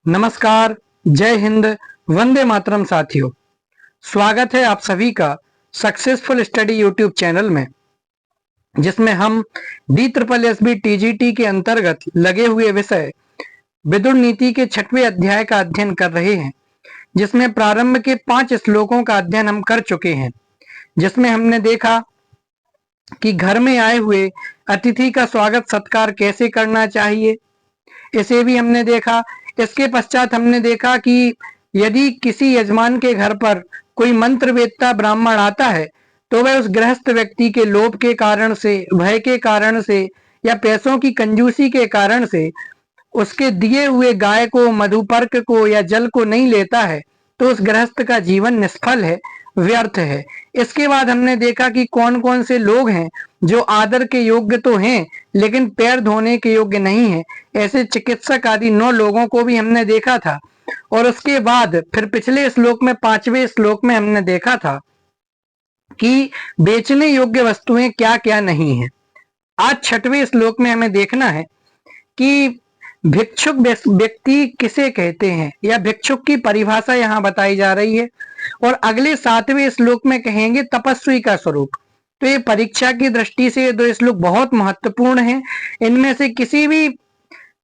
नमस्कार, जय हिंद, वंदे मातरम साथियों। स्वागत है आप सभी का सक्सेसफुल स्टडी यूट्यूब चैनल में, जिसमें हम DSSB TGT के अंतर्गत लगे हुए विषय विदुर नीति के 6वें अध्याय का अध्ययन कर रहे हैं, जिसमें प्रारंभ के 5 श्लोकों का अध्ययन हम कर चुके हैं। जिसमें हमने देखा कि घर में आए हुए अतिथि का स्वागत सत्कार कैसे करना चाहिए, इसे भी हमने देखा। इसके पश्चात हमने देखा कि यदि किसी यजमान के घर पर कोई मंत्रवेत्ता ब्राह्मण आता है तो वह उस गृहस्थ व्यक्ति के लोभ के कारण से, भय के कारण से या पैसों की कंजूसी के कारण से उसके दिए हुए गाय को, मधुपर्क को या जल को नहीं लेता है तो उस गृहस्थ का जीवन निष्फल है, व्यर्थ है। इसके बाद हमने देखा कि कौन कौन से लोग हैं जो आदर के योग्य तो हैं लेकिन पैर धोने के योग्य नहीं है। ऐसे चिकित्सक आदि 9 लोगों को भी हमने देखा था। और उसके बाद फिर पिछले श्लोक में 5वें श्लोक में हमने देखा था कि बेचने योग्य वस्तुएं क्या क्या नहीं है। आज 6वें श्लोक में हमें देखना है कि भिक्षुक व्यक्ति किसे कहते हैं या भिक्षुक की परिभाषा यहाँ बताई जा रही है। और अगले 7वें श्लोक में कहेंगे तपस्वी का स्वरूप। तो ये परीक्षा की दृष्टि से 2 श्लोक बहुत महत्वपूर्ण हैं। इनमें से किसी भी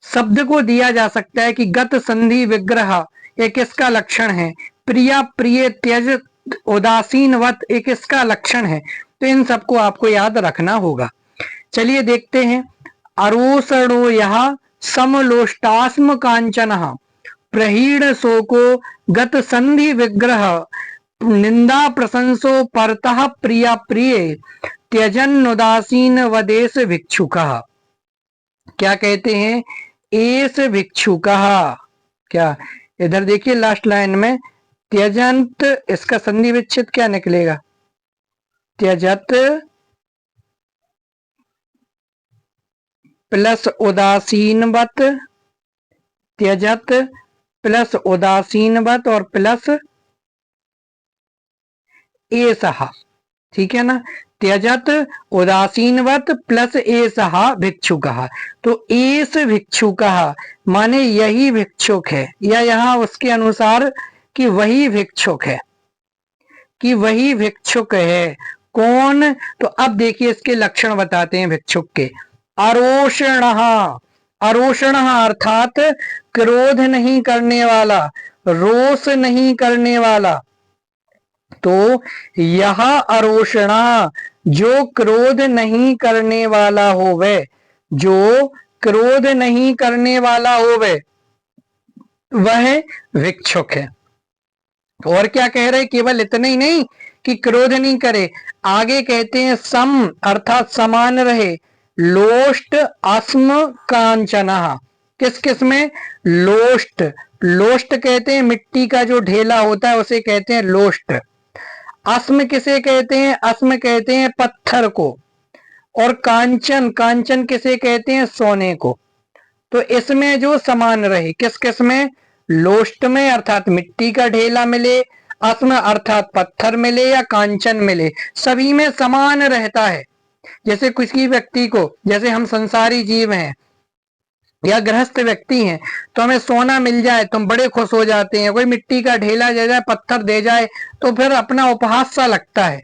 शब्द को दिया जा सकता है कि गत संधि विग्रह एक इसका लक्षण है, प्रिया प्रिय त्यज उदासीनवत एक इसका लक्षण है। तो इन सबको आपको याद रखना होगा। चलिए देखते हैं। अरोसणो यह समलोष्टास्म कांचनः प्रहीण शोको गत संधि विग्रह निंदा प्रशंसो परतः प्रिया प्रिय त्यजन उदासीन वदेश भिक्षुकः। क्या कहते हैं? एस भिक्षुकः। क्या इधर देखिए लास्ट लाइन में त्यजंत, इसका संधि विच्छेद क्या निकलेगा? त्यजत प्लस उदासीनवत, त्यजत प्लस उदासीनवत और प्लस एसहा। ठीक है ना? त्यजत उदासीनवत प्लस एसहा भिक्षुकः। तो एस भिक्षुकः माने यही भिक्षुक है, या यहाँ उसके अनुसार कि वही भिक्षुक है, कि वही भिक्षुक है। कौन? तो अब देखिए इसके लक्षण बताते हैं भिक्षुक के। अरोषणः, अरोषणः अर्थात क्रोध नहीं करने वाला, रोष नहीं करने वाला। तो यह अरोषणा जो क्रोध नहीं करने वाला होवे, जो क्रोध नहीं करने वाला होवे वह भिक्षुक है। और क्या कह रहे? केवल इतना ही नहीं कि क्रोध नहीं करे, आगे कहते हैं सम अर्थात समान रहे, लोष्ट अस्म कांचनः। किस किस में? लोष्ट। लोष्ट कहते हैं मिट्टी का जो ढेला होता है उसे कहते हैं लोष्ट। अस्म किसे कहते हैं? अस्म कहते हैं पत्थर को। और कांचन, कांचन किसे कहते हैं? सोने को। तो इसमें जो समान रहे, किस किस में? लोष्ट में अर्थात मिट्टी का ढेला मिले, अस्म अर्थात पत्थर मिले या कांचन मिले, सभी में समान रहता है। जैसे किसी व्यक्ति को, जैसे हम संसारी जीव हैं या गृहस्थ व्यक्ति हैं, तो हमें सोना मिल जाए तो हम बड़े खुश हो जाते हैं। कोई मिट्टी का ढेला दे जाए, पत्थर दे जाए तो फिर अपना उपहास सा लगता है।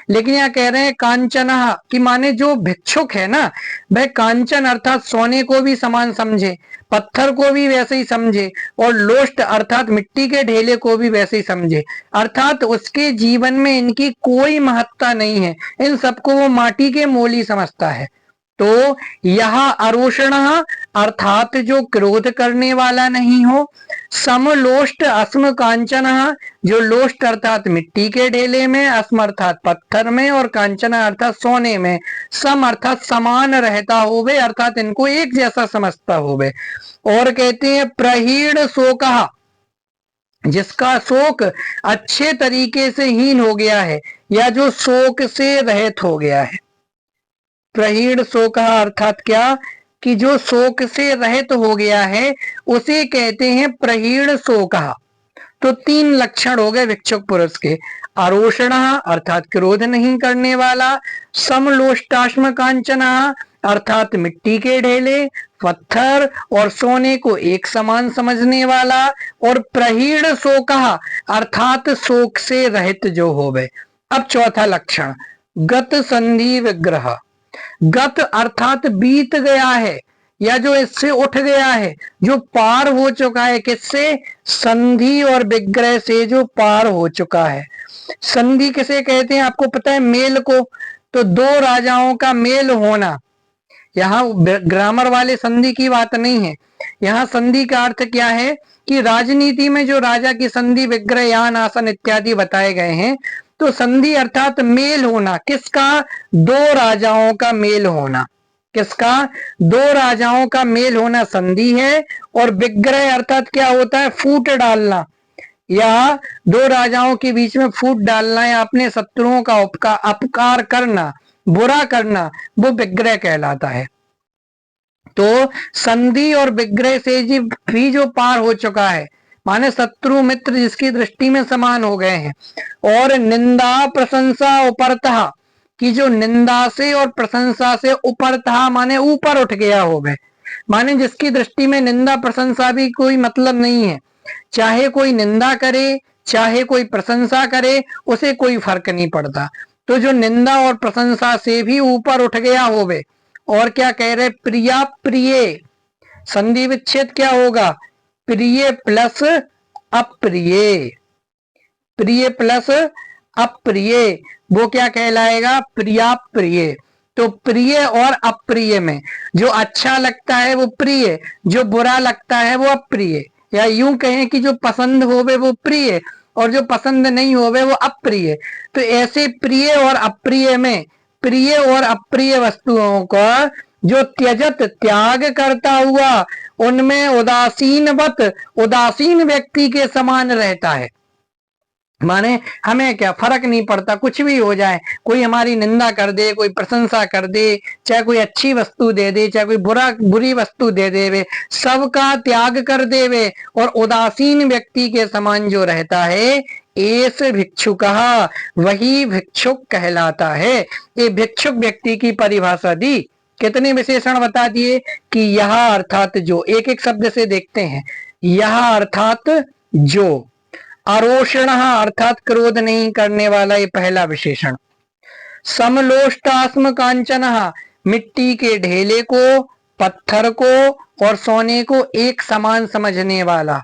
लेकिन यहाँ कह रहे हैं कांचनः कि माने जो भिक्षुक है ना, वह कांचन अर्थात सोने को भी समान समझे, पत्थर को भी वैसे ही समझे, और लोष्ट अर्थात मिट्टी के ढेले को भी वैसे ही समझे। अर्थात उसके जीवन में इनकी कोई महत्ता नहीं है, इन सबको वो माटी के मोल ही समझता है। तो यह अरोषणः अर्थात जो क्रोध करने वाला नहीं हो, समलोष्ट अस्म कांचनः जो लोष्ट अर्थात मिट्टी के ढेले में, अस्म अर्थात पत्थर में और कांचन अर्थात सोने में, सम अर्थात समान रहता होवे, अर्थात इनको एक जैसा समझता होवे। और कहते हैं प्रहीण शोकः जिसका शोक अच्छे तरीके से हीन हो गया है या जो शोक से रहित हो गया है। प्रहीण शोक अर्थात क्या? कि जो शोक से रहित हो गया है उसे कहते हैं प्रहीण शोक। तो 3 लक्षण हो गए भिक्षुक पुरुष के। अरोषण अर्थात क्रोध नहीं करने वाला, समलोष्टाश्म कांचन अर्थात मिट्टी के ढेले, पत्थर और सोने को एक समान समझने वाला, और प्रहीण शोकः अर्थात शोक से रहित जो होवे। अब चौथा लक्षण, गत संधि विग्रह। गत अर्थात बीत गया है या जो इससे उठ गया है, जो पार हो चुका है, किससे? संधि और विग्रह से जो पार हो चुका है। संधि किसे कहते हैं आपको पता है? मेल को। तो दो राजाओं का मेल होना, यहाँ ग्रामर वाले संधि की बात नहीं है। यहाँ संधि का अर्थ क्या है कि राजनीति में जो राजा की संधि, विग्रह, यान, आसन इत्यादि बताए गए हैं, तो संधि अर्थात मेल होना। किसका? दो राजाओं का मेल होना। किसका? दो राजाओं का मेल होना संधि है। और विग्रह अर्थात क्या होता है? फूट डालना, या दो राजाओं के बीच में फूट डालना या अपने शत्रुओं का अपकार करना, बुरा करना, वो विग्रह कहलाता है। तो संधि और विग्रह से भी जो पार हो चुका है, माने शत्रु मित्र जिसकी दृष्टि में समान हो गए हैं। और निंदा प्रशंसा उपरतः, कि जो निंदा से और प्रशंसा से उपरतः माने ऊपर उठ गया हो गए, माने जिसकी दृष्टि में निंदा प्रशंसा भी कोई मतलब नहीं है। चाहे कोई निंदा करे, चाहे कोई प्रशंसा करे, उसे कोई फर्क नहीं पड़ता। तो जो निंदा और प्रशंसा से भी ऊपर उठ गया होवे। और क्या कह रहे? प्रिया प्रिय, संधि विच्छेद क्या होगा? प्रिय प्लस अप्रिय, प्रिय प्लस अप्रिय, वो क्या कहलाएगा? प्रिया प्रिय। तो प्रिय और अप्रिय में जो अच्छा लगता है वो प्रिय, जो बुरा लगता है वो अप्रिय, या यूं कहें कि जो पसंद होवे वो प्रिय और जो पसंद नहीं होवे वो अप्रिय। तो ऐसे प्रिय और अप्रिय में, प्रिय और अप्रिय वस्तुओं का जो त्यजत त्याग करता हुआ, उनमें उदासीनवत, उदासीन व्यक्ति के समान रहता है। माने हमें क्या फर्क नहीं पड़ता, कुछ भी हो जाए, कोई हमारी निंदा कर दे, कोई प्रशंसा कर दे, चाहे कोई अच्छी वस्तु दे दे, चाहे कोई बुरी वस्तु दे देवे, सबका त्याग कर देवे और उदासीन व्यक्ति के समान जो रहता है, एस भिक्षुकः, वही भिक्षुक कहलाता है। ये भिक्षुक व्यक्ति की परिभाषा दी। कितने विशेषण बता दिए कि यह अर्थात जो, एक एक शब्द से देखते हैं। यह अर्थात जो, अरोषण अर्थात क्रोध नहीं करने वाला, ये पहला विशेषण। समलोष्टास्म कांचन, मिट्टी के ढेले को, पत्थर को और सोने को एक समान समझने वाला।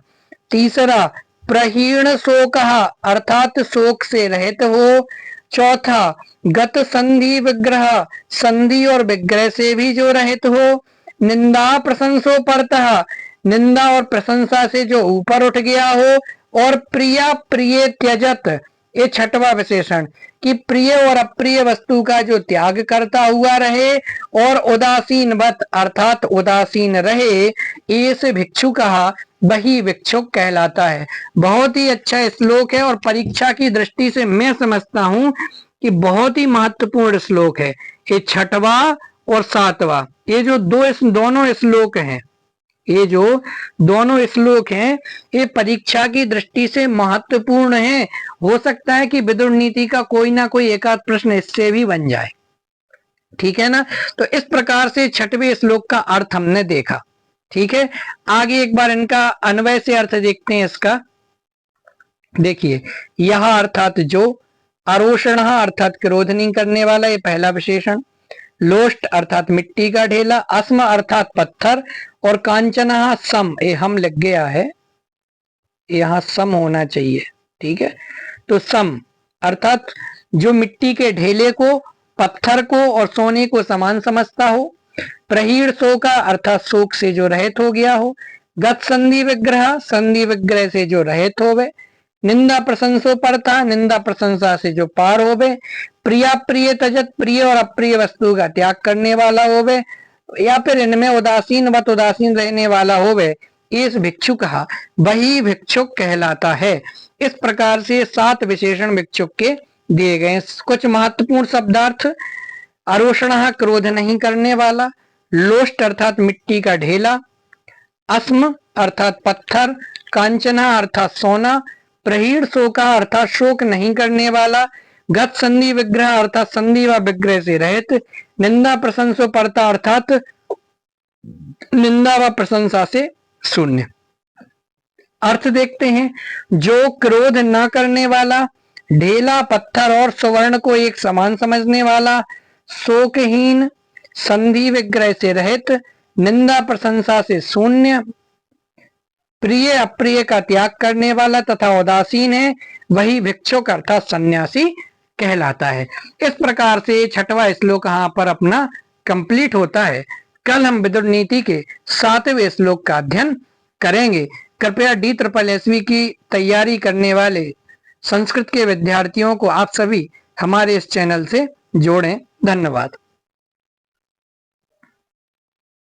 तीसरा, प्रहीण शोक अर्थात शोक से रहित हो। चौथा, गत संधि विग्रह, संधि और विग्रह से भी जो रहित हो। निंदा प्रशंसो परतः, निंदा और प्रशंसा से जो ऊपर उठ गया हो। और प्रिया प्रिय त्यजत, ये छठवा विशेषण, कि प्रिय और अप्रिय वस्तु का जो त्याग करता हुआ रहे और उदासीनवत अर्थात उदासीन रहे, ऐसे भिक्षुक वही भिक्षुक कहलाता है। बहुत ही अच्छा श्लोक है और परीक्षा की दृष्टि से मैं समझता हूं कि बहुत ही महत्वपूर्ण श्लोक है। ये छठवा और सातवां, ये जो दोनों श्लोक हैं, ये जो दोनों श्लोक हैं, ये परीक्षा की दृष्टि से महत्वपूर्ण है। हो सकता है कि विदुर नीति का कोई ना कोई एक आध प्रश्न इससे भी बन जाए। ठीक है ना? तो इस प्रकार से छठवें श्लोक का अर्थ हमने देखा। ठीक है, आगे एक बार इनका अन्वय से अर्थ देखते हैं इसका। देखिए, यह अर्थात जो, अरोषण अर्थात क्रोध नहीं करने वाला, ये पहला विशेषण। लोष्ट अर्थात मिट्टी का ढेला, अस्म अर्थात पत्थर, और कांचना सम, ये हम लग गया है, यहाँ सम होना चाहिए। ठीक है, तो सम अर्थात जो मिट्टी के ढेले को, पत्थर को और सोने को समान समझता हो। प्रहीण शोक अर्थात शोक से जो रहित हो गया हो। गत संधि विग्रह, संधि विग्रह से जो रहित हो गए। निंदा प्रशंसो परता, निंदा प्रशंसा से जो पार हो गए। प्रिया प्रिय तजत, प्रिय और अप्रिय वस्तु का त्याग करने वाला हो गए, या फिर इनमें उदासीन उदासीन रहने वाला हो गए, इस भिक्षुक वही भिक्षुक कहलाता है। इस प्रकार से 7 विशेषण भिक्षुक के दिए गए। कुछ महत्वपूर्ण शब्दार्थ, अरोषण क्रोध नहीं करने वाला, लोष्ट अर्थात मिट्टी का ढेला, अस्म अर्थात पत्थर, कांचना अर्थात सोना, प्रहीण शोका अर्थात शोक नहीं करने वाला, गत संधि विग्रह अर्थात संधि व विग्रह से रहित, निंदा प्रशंसोपरता अर्थात निंदा व प्रशंसा से शून्य। अर्थ देखते हैं, जो क्रोध न करने वाला, ढेला पत्थर और सुवर्ण को एक समान समझने वाला, शोकहीन, संधि विग्रह से रहित, निंदा प्रशंसा से शून्य, प्रिय अप्रिय का त्याग करने वाला तथा उदासीन है, वही भिक्षुक अर्थात सन्यासी कहलाता है। इस प्रकार से छठवां श्लोक यहाँ पर अपना कंप्लीट होता है। कल हम विदुर नीति के 7वें श्लोक का अध्ययन करेंगे। कृपया DSSB की तैयारी करने वाले संस्कृत के विद्यार्थियों को आप सभी हमारे इस चैनल से जोड़ें। धन्यवाद।